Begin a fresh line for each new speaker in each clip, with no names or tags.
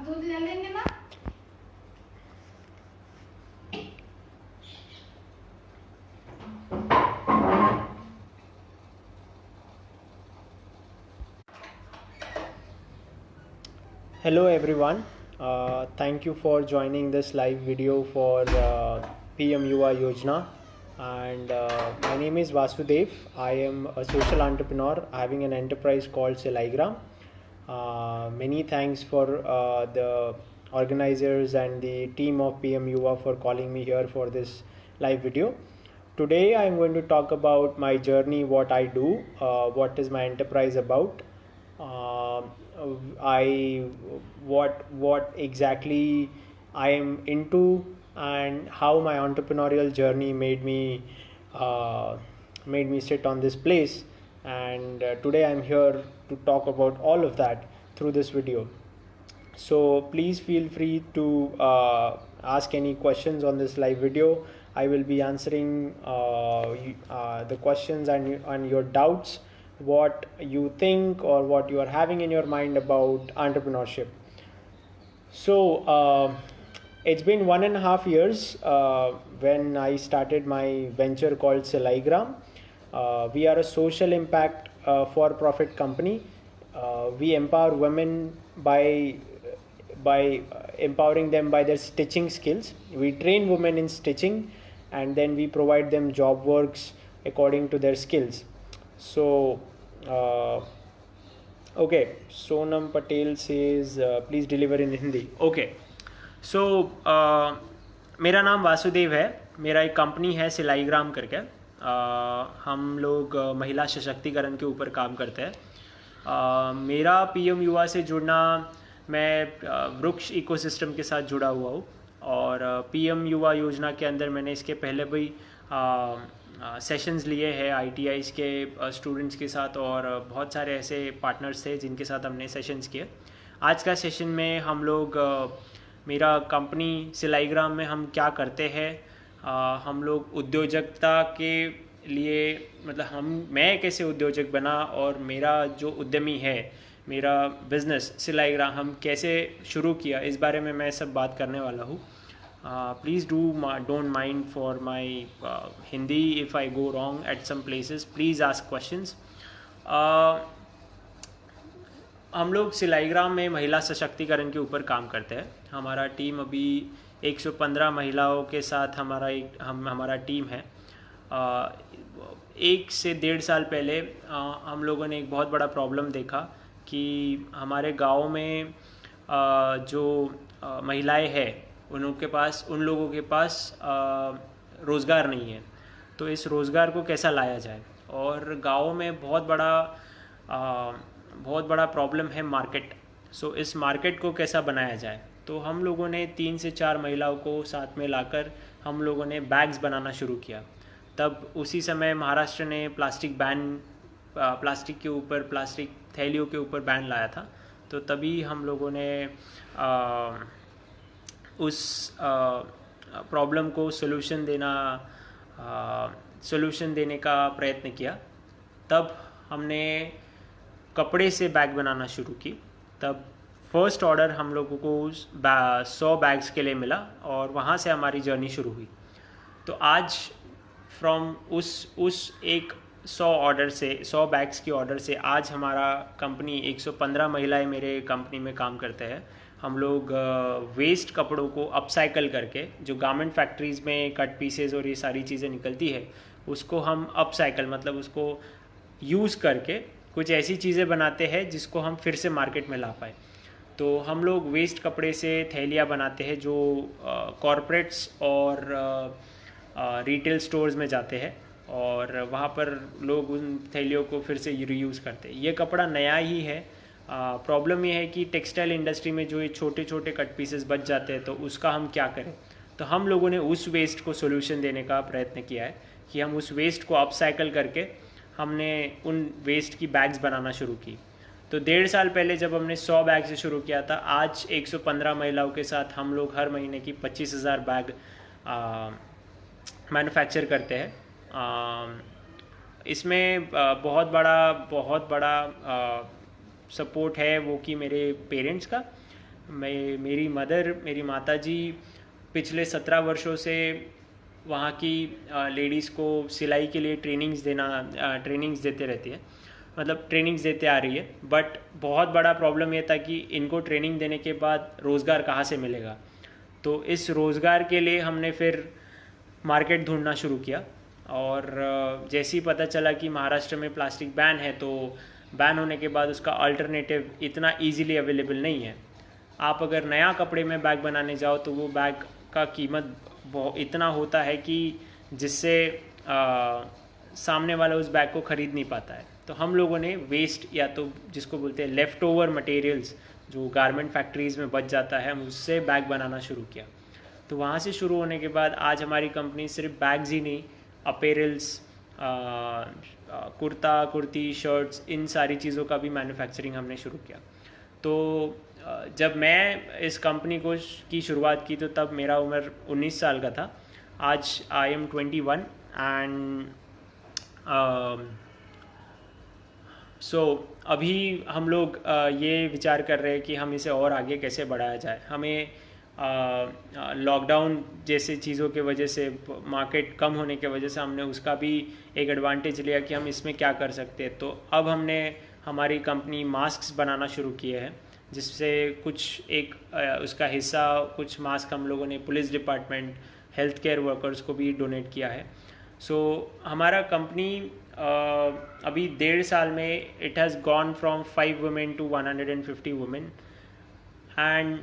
दूध ले लेंगे ना।
Hello everyone. Thank you for joining this live video for PM Yuva Yojana. And my name is Vasudev. I am a social entrepreneur having an enterprise called Seligram. Many thanks for the organizers and the team of PM Yuva for calling me here for this live video. Today I am going to talk about my journey, what I do, what is my enterprise about. I what exactly I am into and how my entrepreneurial journey made me sit on this place. And today I'm here to talk about all of that through this video. So please feel free to ask any questions on this live video. I will be answering the questions and your doubts, what you think or what you are having in your mind about entrepreneurship. So it's been 1.5 years when I started my venture called Seligram. We are a social impact for-profit company. We empower women by empowering them by their stitching skills. We train women in stitching, and then we provide them job works according to their skills. So okay, Sonam Patel says please deliver in Hindi. Okay, so मेरा नाम वासुदेव है. मेरा एक company है सिलाईग्राम करके. हम लोग महिला सशक्तिकरण के ऊपर काम करते हैं. मेरा पीएम युवा से जुड़ना, मैं वृक्ष इकोसिस्टम के साथ जुड़ा हुआ हूँ और पीएम युवा योजना के अंदर मैंने इसके पहले भी सेशंस लिए हैं आईटीआईज़ के स्टूडेंट्स के साथ और बहुत सारे ऐसे पार्टनर्स थे जिनके साथ हमने सेशंस किए. आज का सेशन में हम लोग मेरा कंपनी सिलाईग्राम में हम क्या करते हैं, हम लोग उद्योजकता के लिए मतलब मैं कैसे उद्योजक बना और मेरा जो उद्यमी है, मेरा बिज़नेस सिलाईग्राम हम कैसे शुरू किया, इस बारे में मैं सब बात करने वाला हूँ. Please don't mind for my Hindi if I go wrong at some places. Please ask questions. हम लोग सिलाईग्राम में महिला सशक्तिकरण के ऊपर काम करते हैं. हमारा टीम अभी 115 महिलाओं के साथ हमारा टीम है. 1 से 1.5 साल पहले हम लोगों ने एक बहुत बड़ा प्रॉब्लम देखा कि हमारे गांव में जो महिलाएं हैं उन लोगों के पास रोज़गार नहीं है. तो इस रोज़गार को कैसा लाया जाए, और गाँव में बहुत बड़ा प्रॉब्लम है मार्केट. सो इस मार्केट को कैसा बनाया जाए, तो हम लोगों ने 3 से 4 महिलाओं को साथ में लाकर हम लोगों ने बैग्स बनाना शुरू किया. तब उसी समय महाराष्ट्र ने प्लास्टिक के ऊपर, प्लास्टिक थैलियों के ऊपर बैन लाया था. तो तभी हम लोगों ने उस प्रॉब्लम को सोल्यूशन देने का प्रयत्न किया. तब हमने कपड़े से बैग बनाना शुरू की. तब फर्स्ट ऑर्डर हम लोगों को 100 बैग्स के लिए मिला और वहाँ से हमारी जर्नी शुरू हुई. तो आज फ्रॉम उस एक 100 बैग्स की ऑर्डर से आज हमारा कंपनी 115 महिलाएं मेरे कंपनी में काम करते हैं. हम लोग वेस्ट कपड़ों को अपसाइकल करके, जो गारमेंट फैक्ट्रीज़ में कट पीसेज और ये सारी चीज़ें निकलती है, उसको हम अपसाइकल मतलब उसको यूज़ करके कुछ ऐसी चीज़ें बनाते हैं जिसको हम फिर से मार्केट में ला पाए. तो हम लोग वेस्ट कपड़े से थैलियाँ बनाते हैं जो कॉरपोरेट्स और रिटेल स्टोर्स में जाते हैं और वहाँ पर लोग उन थैलियों को फिर से रीयूज़ करते हैं. ये कपड़ा नया ही है. प्रॉब्लम ये है कि टेक्सटाइल इंडस्ट्री में जो ये छोटे छोटे कट पीसेस बच जाते हैं तो उसका हम क्या करें. तो हम लोगों ने उस वेस्ट को सोल्यूशन देने का प्रयत्न किया है कि हम उस वेस्ट को अपसाइकल करके हमने उन वेस्ट की बैग्स बनाना शुरू की. तो 1.5 साल पहले जब हमने 100 बैग से शुरू किया था, आज 115 महिलाओं के साथ हम लोग हर महीने की 25,000 बैग मैन्युफैक्चर करते हैं. इसमें बहुत बड़ा सपोर्ट है वो कि मेरे पेरेंट्स का. मेरी मदर, मेरी माताजी पिछले 17 वर्षों से वहाँ की लेडीज़ को सिलाई के लिए ट्रेनिंग्स देते रहती है, मतलब ट्रेनिंग्स देते आ रही है। बट बहुत बड़ा प्रॉब्लम ये था कि इनको ट्रेनिंग देने के बाद रोज़गार कहाँ से मिलेगा। तो इस रोज़गार के लिए हमने फिर मार्केट ढूंढना शुरू किया, और जैसे ही पता चला कि महाराष्ट्र में प्लास्टिक बैन है, तो बैन होने के बाद उसका अल्टरनेटिव इतना इजीली अवेलेबल नहीं है। आप अगर नया कपड़े में बैग बनाने जाओ तो वो बैग का कीमत इतना होता है कि जिससे सामने वाला उस बैग को ख़रीद नहीं पाता है। तो हम लोगों ने वेस्ट, या तो जिसको बोलते हैं लेफ़्ट ओवर मटेरियल्स, जो गारमेंट फैक्ट्रीज़ में बच जाता है, हम उससे बैग बनाना शुरू किया। तो वहाँ से शुरू होने के बाद आज हमारी कंपनी सिर्फ बैग्स ही नहीं, अपैरल्स, कुर्ता, कुर्ती, शर्ट्स, इन सारी चीज़ों का भी मैन्युफैक्चरिंग हमने शुरू किया। तो जब मैं इस कंपनी की शुरुआत की तो तब मेरा उम्र 19 साल का था। आज आई एम 21 एंड सो अभी हम लोग ये विचार कर रहे हैं कि हम इसे और आगे कैसे बढ़ाया जाए। हमें लॉकडाउन जैसे चीज़ों के वजह से, मार्केट कम होने के वजह से, हमने उसका भी एक एडवांटेज लिया कि हम इसमें क्या कर सकते हैं। तो अब हमने हमारी कंपनी मास्क्स बनाना शुरू किए हैं, जिससे कुछ एक उसका हिस्सा, कुछ मास्क हम लोगों ने police department, health care workers को भी डोनेट किया है। सो हमारा कंपनी अभी 1.5 साल में it has gone from 5 women to 150 women, and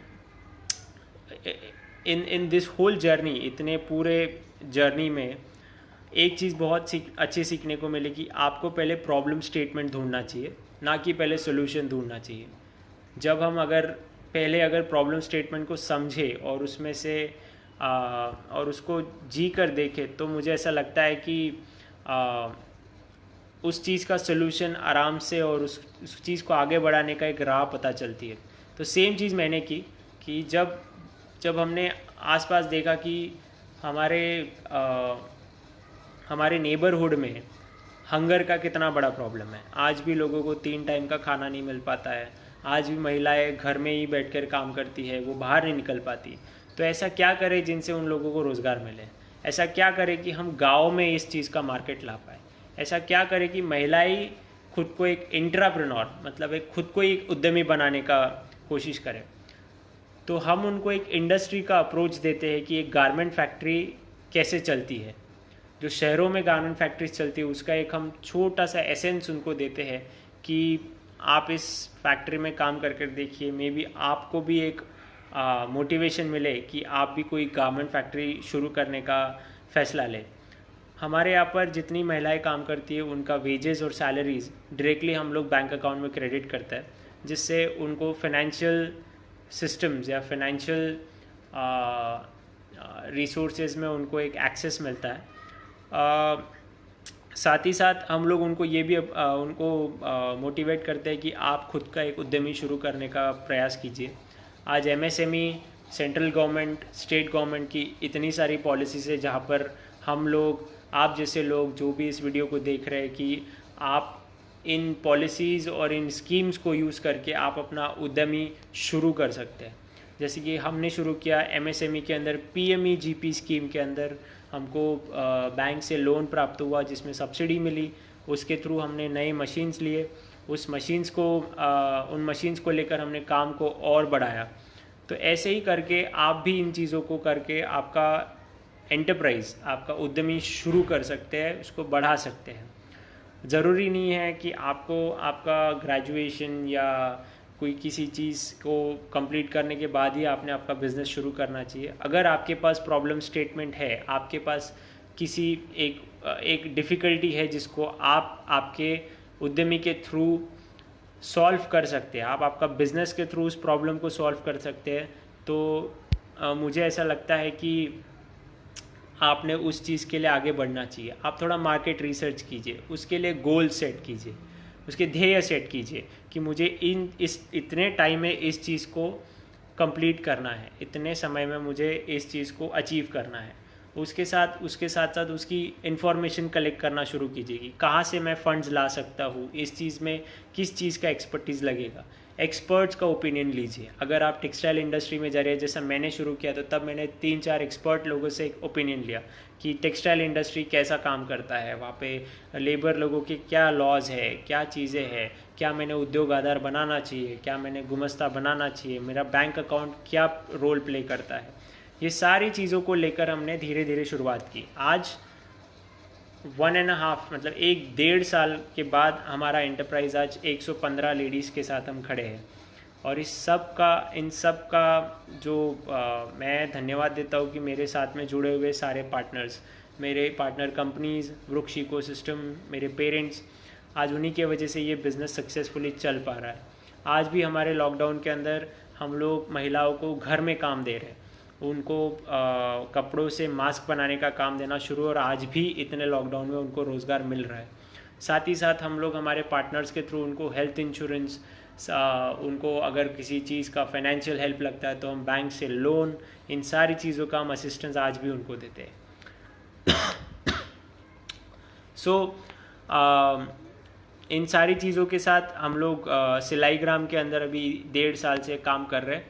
in this whole journey, इतने पूरे जर्नी में एक चीज़ बहुत अच्छी सीखने को मिली कि आपको पहले प्रॉब्लम स्टेटमेंट ढूंढना चाहिए, ना कि पहले सोल्यूशन ढूंढना चाहिए। जब हम अगर प्रॉब्लम स्टेटमेंट को समझे और उसमें से और उसको जी कर देखें, तो मुझे ऐसा लगता है कि उस चीज़ का सोल्यूशन आराम से और उस चीज़ को आगे बढ़ाने का एक राह पता चलती है। तो सेम चीज़ मैंने की कि जब हमने आसपास देखा कि हमारे नेबरहुड में हंगर का कितना बड़ा प्रॉब्लम है। आज भी लोगों को 3 टाइम का खाना नहीं मिल पाता है। आज भी महिलाएं घर में ही बैठकर काम करती है, वो बाहर नहीं निकल पाती। तो ऐसा क्या करें जिनसे उन लोगों को रोज़गार मिले? ऐसा क्या करें कि हम गाँव में इस चीज़ का मार्केट ला पाए? ऐसा क्या करें कि महिलाएं खुद को एक इंट्राप्रेन्योर, मतलब खुद को एक उद्यमी बनाने का कोशिश करें? तो हम उनको एक इंडस्ट्री का अप्रोच देते हैं कि एक गारमेंट फैक्ट्री कैसे चलती है। जो शहरों में गारमेंट फैक्ट्रीज चलती है, उसका एक हम छोटा सा एसेंस उनको देते हैं कि आप इस फैक्ट्री में काम करके देखिए, मे बी आपको भी एक मोटिवेशन मिले कि आप भी कोई गारमेंट फैक्ट्री शुरू करने का फ़ैसला लें। हमारे यहाँ पर जितनी महिलाएं काम करती है, उनका वेजेस और सैलरीज डायरेक्टली हम लोग बैंक अकाउंट में क्रेडिट करते हैं, जिससे उनको फाइनेंशियल सिस्टम्स या फाइनेंशियल रिसोर्सेज में उनको एक एक्सेस मिलता है। साथ ही साथ हम लोग उनको ये भी उनको मोटिवेट करते हैं कि आप खुद का एक उद्यमी शुरू करने का प्रयास कीजिए। आज MSME, central government, state government की इतनी सारी पॉलिसीज़ है, जहाँ पर हम लोग, आप जैसे लोग जो भी इस वीडियो को देख रहे हैं, कि आप इन पॉलिसीज़ और इन स्कीम्स को यूज़ करके आप अपना उद्यमी शुरू कर सकते हैं। जैसे कि हमने शुरू किया MSME के अंदर, PMEGP स्कीम के अंदर हमको बैंक से लोन प्राप्त हुआ, जिसमें सब्सिडी मिली। उसके थ्रू हमने नए मशीन्स लिए, उन मशीन्स को लेकर हमने काम को और बढ़ाया। तो ऐसे ही करके आप भी इन चीज़ों को करके आपका एंटरप्राइज, आपका उद्यमी शुरू कर सकते हैं, उसको बढ़ा सकते हैं। ज़रूरी नहीं है कि आपको आपका ग्रेजुएशन या कोई किसी चीज़ को कंप्लीट करने के बाद ही आपने आपका बिज़नेस शुरू करना चाहिए। अगर आपके पास प्रॉब्लम स्टेटमेंट है, आपके पास किसी एक डिफ़िकल्टी है जिसको आप आपके उद्यमी के थ्रू सॉल्व कर सकते हैं, आप आपका बिज़नेस के थ्रू उस प्रॉब्लम को सॉल्व कर सकते हैं, तो मुझे ऐसा लगता है कि आपने उस चीज़ के लिए आगे बढ़ना चाहिए। आप थोड़ा मार्केट रिसर्च कीजिए, उसके लिए गोल सेट कीजिए, उसके ध्येय सेट कीजिए कि मुझे इतने टाइम में इस चीज़ को कंप्लीट करना है, इतने समय में मुझे इस चीज़ को अचीव करना है। उसके साथ साथ उसकी इन्फॉर्मेशन कलेक्ट करना शुरू कीजिए कि कहाँ से मैं फ़ंड्स ला सकता हूँ, इस चीज़ में किस चीज़ का एक्सपर्टीज़ लगेगा। एक्सपर्ट्स का ओपिनियन लीजिए। अगर आप टेक्सटाइल इंडस्ट्री में जा रहे हैं, जैसा मैंने शुरू किया, तो तब मैंने 3-4 एक्सपर्ट लोगों से एक ओपिनियन लिया कि टेक्सटाइल इंडस्ट्री कैसा काम करता है, वहाँ पे लेबर लोगों के क्या लॉज है, क्या चीज़ें हैं, क्या मैंने उद्योग आधार बनाना चाहिए, क्या मैंने गुमस्ता बनाना चाहिए, मेरा बैंक अकाउंट क्या रोल प्ले करता है। ये सारी चीज़ों को लेकर हमने धीरे धीरे शुरुआत की। आज 1.5 मतलब 1.5 साल के बाद हमारा एंटरप्राइज आज 115 लेडीज़ के साथ हम खड़े हैं। और इन सब का जो मैं धन्यवाद देता हूँ कि मेरे साथ में जुड़े हुए सारे पार्टनर्स, मेरे पार्टनर कंपनीज़, वृक्ष इकोसिस्टम, मेरे पेरेंट्स, आज उन्हीं के वजह से ये बिज़नेस सक्सेसफुली चल पा रहा है। आज भी हमारे लॉकडाउन के अंदर हम लोग महिलाओं को घर में काम दे रहे हैं, उनको कपड़ों से मास्क बनाने का काम देना शुरू, और आज भी इतने लॉकडाउन में उनको रोज़गार मिल रहा है। साथ ही साथ हम लोग हमारे पार्टनर्स के थ्रू उनको हेल्थ इंश्योरेंस, उनको अगर किसी चीज़ का फाइनेंशियल हेल्प लगता है तो हम बैंक से लोन, इन सारी चीज़ों का हम असिस्टेंस आज भी उनको देते हैं। इन सारी चीज़ों के साथ हम लोग सिलाई ग्राम के अंदर अभी 1.5 साल से काम कर रहे हैं,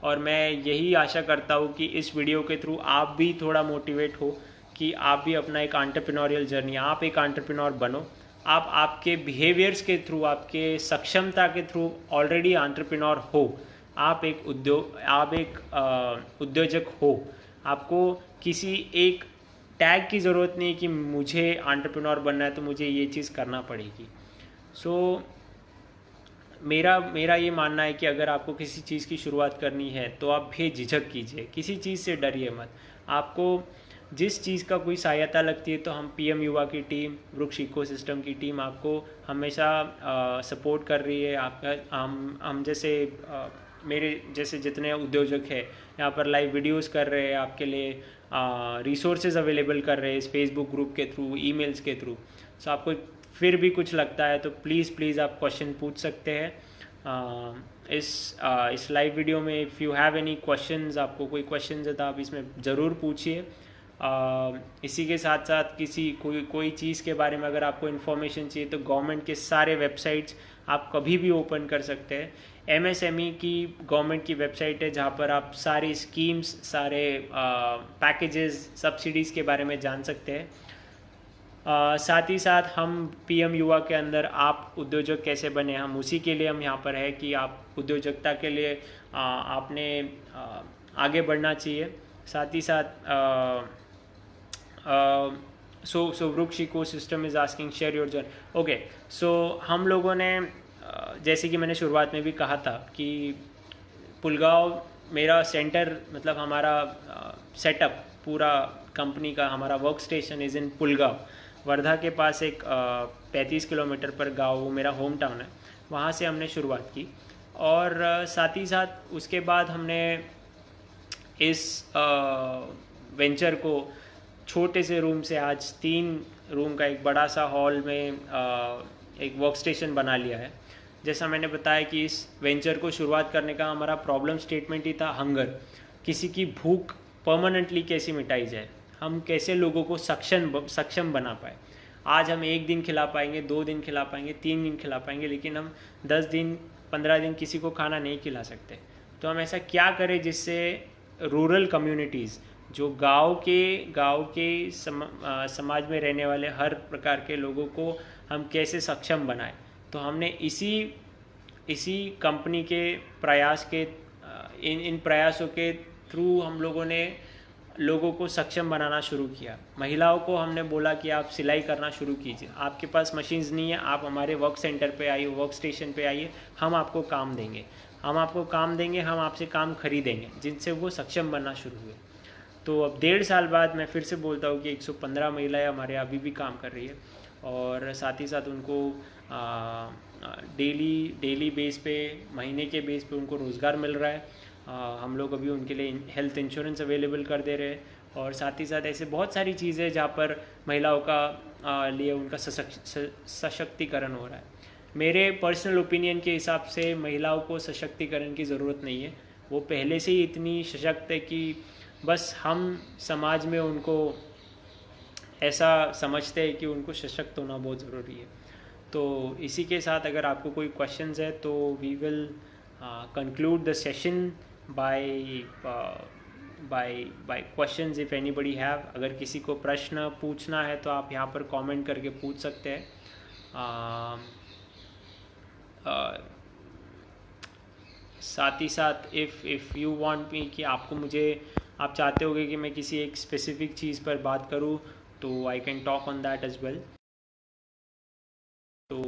और मैं यही आशा करता हूँ कि इस वीडियो के थ्रू आप भी थोड़ा मोटिवेट हो कि आप भी अपना एक एंटरप्रेन्योरियल जर्नी, आप एक एंटरप्रेन्योर बनो। आप आपके बिहेवियर्स के थ्रू, आपके सक्षमता के थ्रू ऑलरेडी एंटरप्रेन्योर हो। आप एक उद्योजक हो। आपको किसी एक टैग की ज़रूरत नहीं कि मुझे एंटरप्रेन्योर बनना है तो मुझे ये चीज़ करना पड़ेगी। मेरा ये मानना है कि अगर आपको किसी चीज़ की शुरुआत करनी है तो आप बेझिझक कीजिए, किसी चीज़ से डरिए मत। आपको जिस चीज़ का कोई सहायता लगती है तो हम पीएम युवा की टीम, वृक्ष इकोसिस्टम की टीम आपको हमेशा सपोर्ट कर रही है। हम जैसे मेरे जैसे जितने उद्योजक हैं यहाँ पर लाइव वीडियोस कर रहे हैं, आपके लिए रिसोर्सेज अवेलेबल कर रहे हैं इस फेसबुक ग्रुप के थ्रू, ईमेल्स के थ्रू। सो आपको फिर भी कुछ लगता है तो प्लीज़ आप क्वेश्चन पूछ सकते हैं इस लाइव वीडियो में। If you have any questions, आपको कोई क्वेश्चन है तो आप इसमें ज़रूर पूछिए। इसी के साथ साथ कोई चीज़ के बारे में अगर आपको इन्फॉर्मेशन चाहिए तो गवर्नमेंट के सारे वेबसाइट्स आप कभी भी ओपन कर सकते हैं। MSME की गवर्नमेंट की वेबसाइट है जहाँ पर आप सारी स्कीम्स, सारे पैकेजेस, सब्सिडीज़ के बारे में जान सकते हैं। साथ ही साथ हम पीएम युवा के अंदर आप उद्योजक कैसे बने, हम उसी के लिए हम यहाँ पर है कि आप उद्योजकता के लिए आपने आगे बढ़ना चाहिए। साथ ही साथ so Vriksh ecosystem is asking share your journey. Okay, so हम लोगों ने जैसे कि मैंने शुरुआत में भी कहा था कि पुलगांव मेरा सेंटर, मतलब हमारा सेटअप पूरा कंपनी का, हमारा work station is in Pulgaon, Wardha के पास एक 35 किलोमीटर पर गांव, वो मेरा होम टाउन है। वहाँ से हमने शुरुआत की, और साथ ही साथ उसके बाद हमने इस वेंचर को छोटे से रूम से आज 3 रूम का एक बड़ा सा हॉल में एक वर्क स्टेशन बना लिया है। जैसा मैंने बताया कि इस वेंचर को शुरुआत करने का हमारा प्रॉब्लम स्टेटमेंट ही था हंगर, किसी की भूख परमानेंटली कैसे मिटाई जाए, हम कैसे लोगों को सक्षम बना पाए। आज हम 1 दिन खिला पाएंगे, 2 दिन खिला पाएंगे, 3 दिन खिला पाएंगे, लेकिन हम 10 दिन 15 दिन किसी को खाना नहीं खिला सकते। तो हम ऐसा क्या करें जिससे रूरल कम्युनिटीज़, जो गांव के समाज में रहने वाले हर प्रकार के लोगों को हम कैसे सक्षम बनाएं। तो हमने इसी कंपनी के प्रयास के इन प्रयासों के थ्रू हम लोगों ने लोगों को सक्षम बनाना शुरू किया। महिलाओं को हमने बोला कि आप सिलाई करना शुरू कीजिए, आपके पास मशीन्स नहीं है, आप हमारे वर्क सेंटर पे आइए, वर्क स्टेशन पे आइए, हम आपको काम देंगे, हम आपसे काम खरीदेंगे, जिनसे वो सक्षम बनना शुरू हुए। तो अब 1.5 साल बाद मैं फिर से बोलता हूँ कि 115 महिलाएं हमारे अभी भी काम कर रही है, और साथ ही साथ उनको डेली बेस पे, महीने के बेस पे उनको रोज़गार मिल रहा है। हम लोग अभी उनके लिए हेल्थ इंश्योरेंस अवेलेबल कर दे रहे हैं, और साथ ही साथ ऐसे बहुत सारी चीज़ें जहाँ पर महिलाओं का लिए उनका सशक्तिकरण हो रहा है। मेरे पर्सनल ओपिनियन के हिसाब से महिलाओं को सशक्तिकरण की ज़रूरत नहीं है, वो पहले से ही इतनी सशक्त है कि बस हम समाज में उनको ऐसा समझते हैं कि उनको सशक्त होना बहुत ज़रूरी है। तो इसी के साथ अगर आपको कोई क्वेश्चंस है तो we will conclude the session by by questions if anybody have. अगर किसी को प्रश्न पूछना है तो आप यहाँ पर कमेंट करके पूछ सकते हैं। साथ ही साथ इफ़ यू वांट मी कि आपको मुझे आप चाहते होगे कि मैं किसी एक स्पेसिफिक चीज़ पर बात करूँ तो I can talk on that as well. तो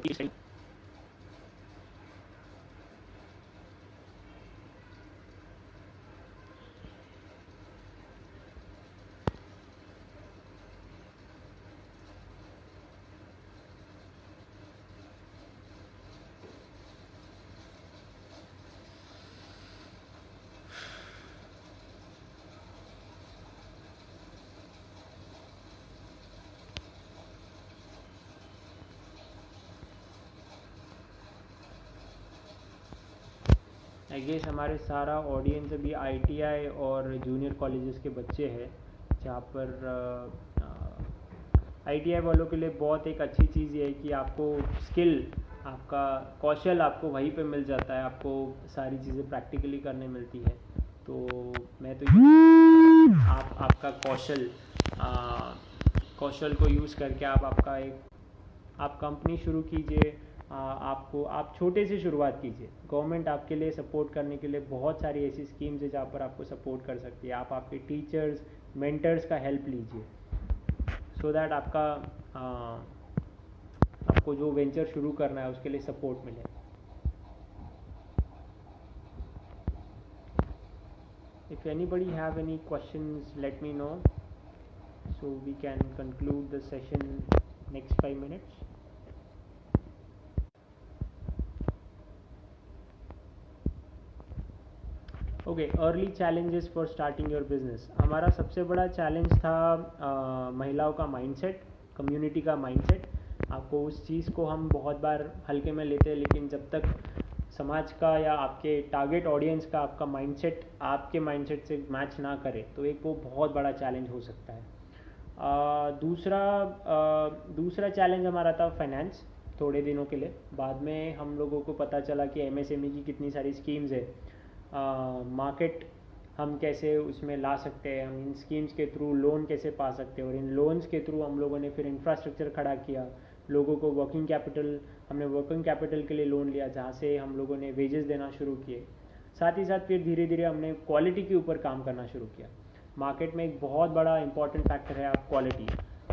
आई गेस हमारे सारा ऑडियंस अभी आईटीआई और जूनियर कॉलेजेस के बच्चे हैं, जहाँ पर आईटीआई वालों के लिए बहुत एक अच्छी चीज़ ये है कि आपको स्किल, आपका कौशल आपको वहीं पे मिल जाता है, आपको सारी चीज़ें प्रैक्टिकली करने मिलती है। तो मैं तो आपका कौशल को यूज़ करके आप कंपनी शुरू कीजिए। आप छोटे से शुरुआत कीजिए। गवर्नमेंट आपके लिए सपोर्ट करने के लिए बहुत सारी ऐसी स्कीम्स है जहाँ पर आपको सपोर्ट कर सकती है। आप आपके टीचर्स, मेंटर्स का हेल्प लीजिए सो दैट आपको जो वेंचर शुरू करना है उसके लिए सपोर्ट मिले। If anybody have any questions, let me know so we can conclude the session next 5 minutes. Okay, early challenges for starting your business. हमारा सबसे बड़ा चैलेंज था महिलाओं का माइंडसेट, कम्युनिटी का माइंडसेट। आपको उस चीज़ को हम बहुत बार हल्के में लेते हैं, लेकिन जब तक समाज का या आपके टारगेट ऑडियंस का आपका माइंडसेट आपके माइंडसेट से मैच ना करे तो एक वो बहुत बड़ा चैलेंज हो सकता है। दूसरा चैलेंज हमारा था फाइनेंस, थोड़े दिनों के लिए। बाद में हम लोगों को पता चला कि एमएसएमई की कितनी सारी स्कीम्स है, मार्केट हम कैसे उसमें ला सकते हैं, हम इन स्कीम्स के थ्रू लोन कैसे पा सकते हैं, और इन लोन्स के थ्रू हम लोगों ने फिर इंफ्रास्ट्रक्चर खड़ा किया, लोगों को हमने वर्किंग कैपिटल के लिए लोन लिया, जहाँ से हम लोगों ने वेजेस देना शुरू किए। साथ ही साथ फिर धीरे धीरे हमने क्वालिटी के ऊपर काम करना शुरू किया। मार्केट में एक बहुत बड़ा इंपॉर्टेंट फैक्टर है आप क्वालिटी।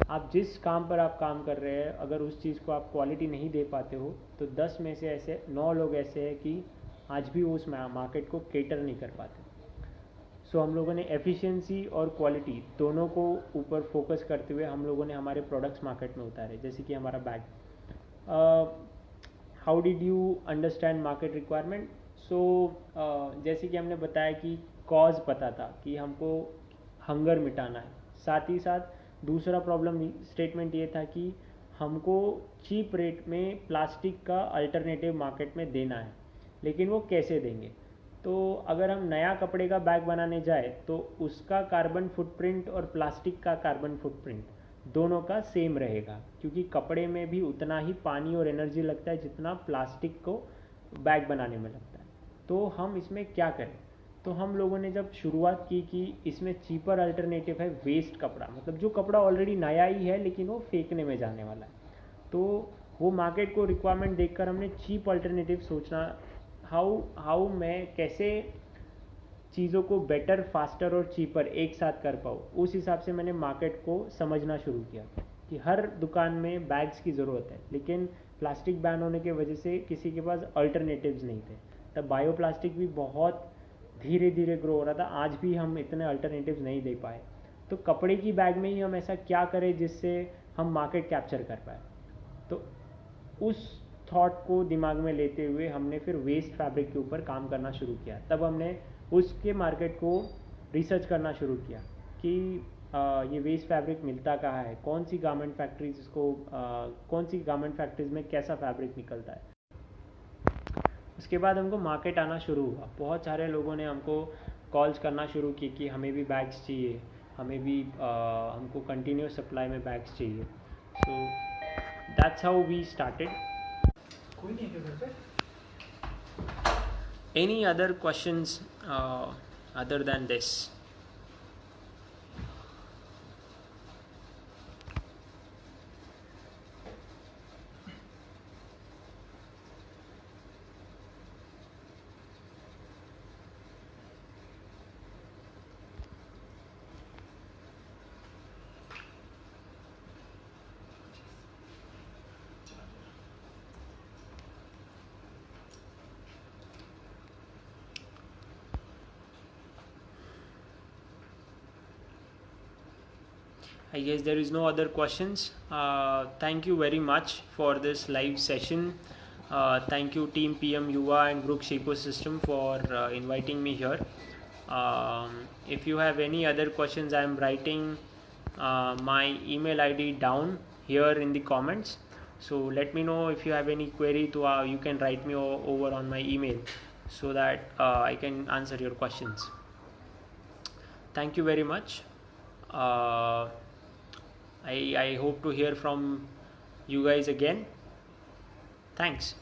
आप जिस काम पर आप काम कर रहे हैं, अगर उस चीज़ को आप क्वालिटी नहीं दे पाते हो तो 10 में से ऐसे 9 लोग ऐसे हैं कि आज भी वो उस मार्केट को केटर नहीं कर पाते। सो हम लोगों ने एफिशिएंसी और क्वालिटी दोनों को ऊपर फोकस करते हुए हम लोगों ने हमारे प्रोडक्ट्स मार्केट में उतारे। जैसे कि हमारा bag, how did you understand market requirement. So जैसे कि हमने बताया कि कॉज पता था कि हमको हंगर मिटाना है। साथ ही साथ दूसरा प्रॉब्लम स्टेटमेंट ये था कि हमको चीप रेट में प्लास्टिक का अल्टरनेटिव मार्केट में देना है, लेकिन वो कैसे देंगे। तो अगर हम नया कपड़े का बैग बनाने जाए तो उसका कार्बन फुटप्रिंट और प्लास्टिक का कार्बन फुटप्रिंट दोनों का सेम रहेगा, क्योंकि कपड़े में भी उतना ही पानी और एनर्जी लगता है जितना प्लास्टिक को बैग बनाने में लगता है। तो हम इसमें क्या करें। तो हम लोगों ने जब शुरुआत की कि इसमें चीपर अल्टरनेटिव है वेस्ट कपड़ा, मतलब जो कपड़ा ऑलरेडी नया ही है लेकिन वो फेंकने में जाने वाला है। तो वो मार्केट को रिक्वायरमेंट देखकर हमने चीप अल्टरनेटिव सोचना, हाउ मैं कैसे चीज़ों को बेटर, फास्टर और चीपर एक साथ कर पाऊँ। उस हिसाब से मैंने मार्केट को समझना शुरू किया कि हर दुकान में बैग्स की ज़रूरत है, लेकिन प्लास्टिक बैन होने की वजह से किसी के पास अल्टरनेटिव्स नहीं थे। तब बायो प्लास्टिक भी बहुत धीरे धीरे ग्रो हो रहा था, आज भी हम इतने अल्टरनेटिव्स नहीं दे पाए। तो कपड़े की बैग में ही हम ऐसा क्या करें जिससे हम मार्केट कैप्चर कर पाए। तो उस थॉट को दिमाग में लेते हुए हमने फिर वेस्ट फैब्रिक के ऊपर काम करना शुरू किया। तब हमने उसके मार्केट को रिसर्च करना शुरू किया कि ये वेस्ट फैब्रिक मिलता कहाँ है, कौन सी गारमेंट फैक्ट्रीज में कैसा फैब्रिक निकलता है। उसके बाद हमको मार्केट आना शुरू हुआ। बहुत सारे लोगों ने हमको कॉल्स करना शुरू की कि हमें भी बैग्स चाहिए, हमको कंटिन्यूस सप्लाई में बैग्स चाहिए। So that's how we started.
कोई नहीं है घर पे?
Any other questions other than this? I guess there is no other questions. Thank you very much for this live session. Thank you Team PM Yuva and Brooks Ecosystem for inviting me here. If you have any other questions, I am writing my email ID down here in the comments. So let me know if you have any query to you can write me over on my email so that I can answer your questions. Thank you very much. I hope to hear from you guys again. Thanks.